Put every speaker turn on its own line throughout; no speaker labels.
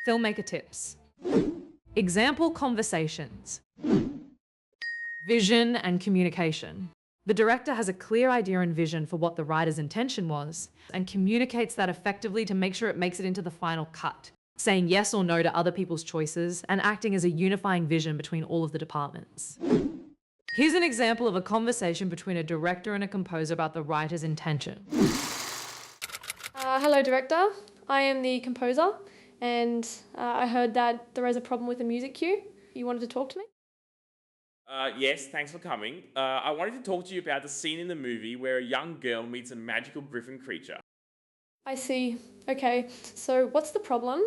Filmmaker tips. Example conversations. Vision and communication. The director has a clear idea and vision for what the writer's intention was and communicates that effectively to make sure it makes it into the final cut, saying yes or no to other people's choices and acting as a unifying vision between all of the departments. Here's an example of a conversation between a director and a composer about the writer's intention.
Hello, director. I am the composer, and I heard that there is a problem with the music cue. You wanted to talk to me?
Yes, thanks for coming. I wanted to talk to you about the scene in the movie where a young girl meets a magical griffin creature.
I see. Okay, so what's the problem?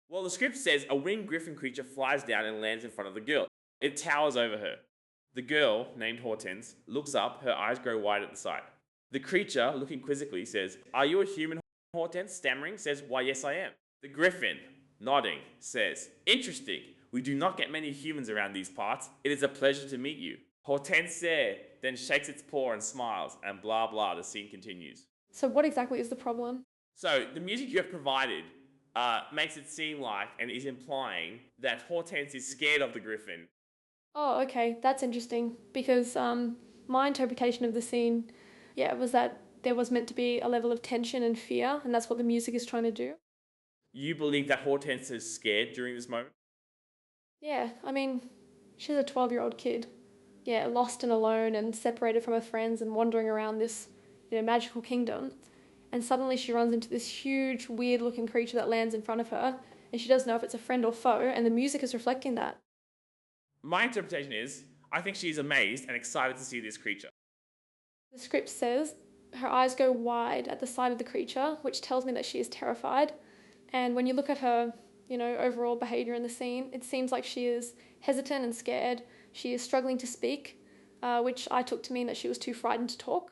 Well, the script says a winged griffin creature flies down and lands in front of the girl. It towers over her. The girl, named Hortense, looks up, her eyes grow wide at the sight. The creature, looking quizzically, says, "Are you a human?" Hortense, stammering, says, "Why, yes, I am." The griffin, nodding, says, "Interesting. We do not get many humans around these parts. It is a pleasure to meet you." Hortense then shakes its paw and smiles, and blah blah, the scene continues.
So what exactly is the problem?
So, the music you have provided makes it seem like and is implying that Hortense is scared of the griffin.
Oh, okay, that's interesting, because my interpretation of the scene, was that there was meant to be a level of tension and fear, and that's what the music is trying to do.
You believe that Hortense is scared during this moment?
Yeah, I mean, she's a 12-year-old kid. Yeah, lost and alone and separated from her friends and wandering around this, magical kingdom. And suddenly she runs into this huge, weird-looking creature that lands in front of her, and she doesn't know if it's a friend or foe, and the music is reflecting that.
My interpretation is, I think she's amazed and excited to see this creature.
The script says her eyes go wide at the sight of the creature, which tells me that she is terrified. And when you look at her, overall behaviour in the scene, it seems like she is hesitant and scared. She is struggling to speak, which I took to mean that she was too frightened to talk.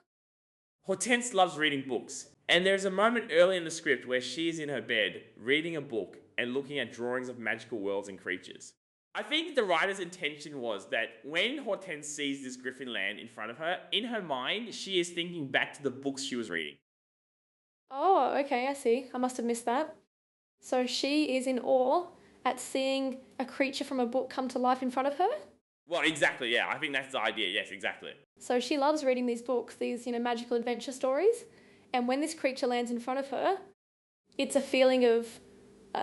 Hortense loves reading books, and there's a moment early in the script where she is in her bed, reading a book and looking at drawings of magical worlds and creatures. I think the writer's intention was that when Hortense sees this griffin land in front of her, in her mind, she is thinking back to the books she was reading.
Oh, okay, I see. I must have missed that. So she is in awe at seeing a creature from a book come to life in front of her?
Well, exactly, yeah. I think that's the idea. Yes, exactly.
So she loves reading these books, these, magical adventure stories. And when this creature lands in front of her, it's a feeling of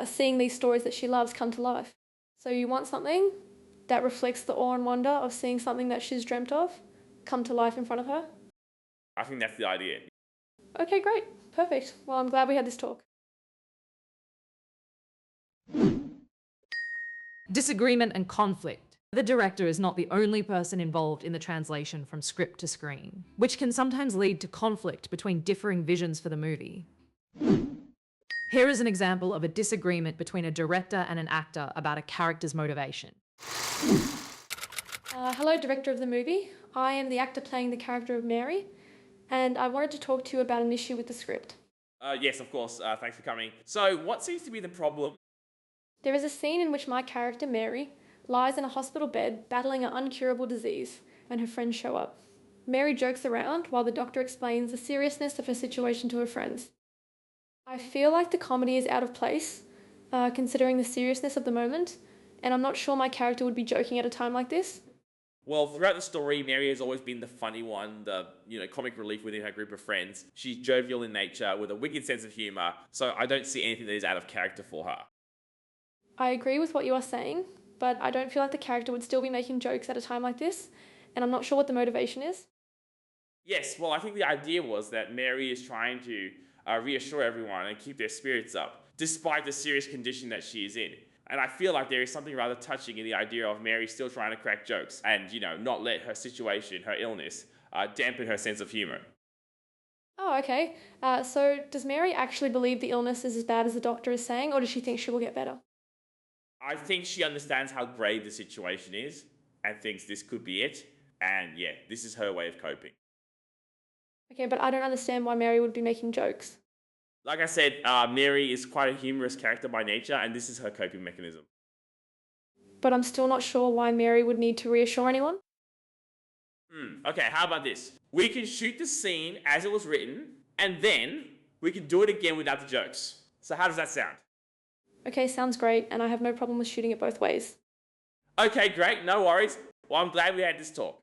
seeing these stories that she loves come to life. So you want something that reflects the awe and wonder of seeing something that she's dreamt of come to life in front of her?
I think that's the idea.
Okay, great. Perfect. Well, I'm glad we had this talk.
Disagreement and conflict. The director is not the only person involved in the translation from script to screen, which can sometimes lead to conflict between differing visions for the movie. Here is an example of a disagreement between a director and an actor about a character's motivation.
Hello, director of the movie. I am the actor playing the character of Mary, and I wanted to talk to you about an issue with the script.
Yes, of course. Thanks for coming. So, what seems to be the problem?
There is a scene in which my character, Mary, lies in a hospital bed battling an uncurable disease when her friends show up. Mary jokes around while the doctor explains the seriousness of her situation to her friends. I feel like the comedy is out of place, considering the seriousness of the moment, and I'm not sure my character would be joking at a time like this.
Well, throughout the story, Mary has always been the funny one, the comic relief within her group of friends. She's jovial in nature with a wicked sense of humour, so I don't see anything that is out of character for her.
I agree with what you are saying, but I don't feel like the character would still be making jokes at a time like this, and I'm not sure what the motivation is.
Yes, well, I think the idea was that Mary is trying to reassure everyone and keep their spirits up, despite the serious condition that she is in. And I feel like there is something rather touching in the idea of Mary still trying to crack jokes and, not let her situation, her illness, dampen her sense of humour.
Oh, okay. So does Mary actually believe the illness is as bad as the doctor is saying, or does she think she will get better?
I think she understands how grave the situation is and thinks this could be it. And yeah, this is her way of coping.
Okay, but I don't understand why Mary would be making jokes.
Like I said, Mary is quite a humorous character by nature, and this is her coping mechanism.
But I'm still not sure why Mary would need to reassure anyone.
Okay, how about this? We can shoot the scene as it was written, and then we can do it again without the jokes. So how does that sound?
Okay, sounds great, and I have no problem with shooting it both ways.
Okay, great, no worries. Well, I'm glad we had this talk.